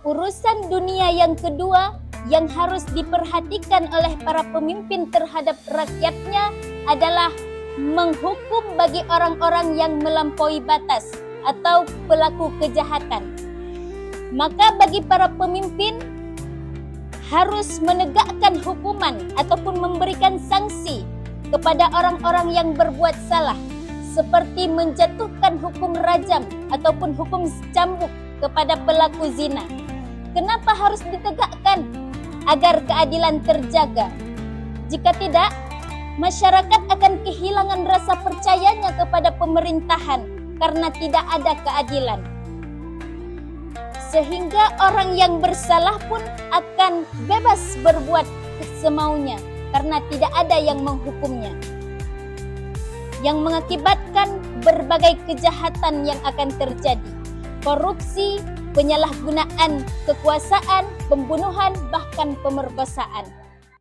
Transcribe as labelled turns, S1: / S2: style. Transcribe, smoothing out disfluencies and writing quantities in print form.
S1: Urusan dunia yang kedua yang harus diperhatikan oleh para pemimpin terhadap rakyatnya adalah menghukum bagi orang-orang yang melampaui batas atau pelaku kejahatan. Maka bagi para pemimpin harus menegakkan hukuman ataupun memberikan sanksi kepada orang-orang yang berbuat salah, seperti menjatuhkan hukum rajam ataupun hukum cambuk kepada pelaku zina. Kenapa harus ditegakkan? Agar keadilan terjaga. Jika tidak, masyarakat akan kehilangan rasa percayanya kepada pemerintahan karena tidak ada keadilan. Sehingga orang yang bersalah pun akan bebas berbuat semaunya karena tidak ada yang menghukumnya. Yang mengakibatkan berbagai kejahatan yang akan terjadi. Korupsi, penyalahgunaan kekuasaan, pembunuhan, bahkan pemerkosaan.